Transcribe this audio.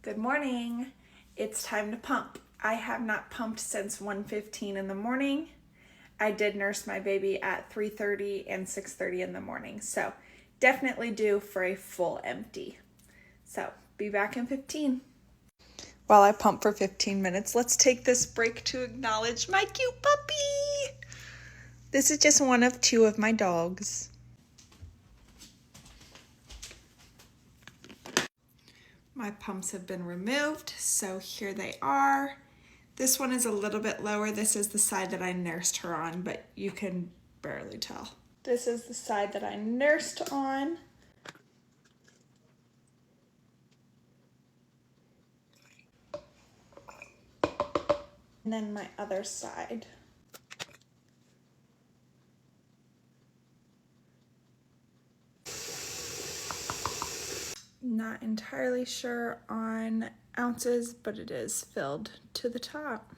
Good morning. It's time to pump. I have not pumped since 1:15 in the morning. I did nurse my baby at 3:30 and 6:30 in the morning, so definitely due for a full empty. So be back in 15. While I pump for 15 minutes, let's take this break to acknowledge my cute puppy. This is just one of two of my dogs. My pumps have been removed, so here they are. This one is a little bit lower. This is the side that I nursed her on, but you can barely tell. This is the side that I nursed on. And then my other side. Not entirely sure on ounces, but it is filled to the top.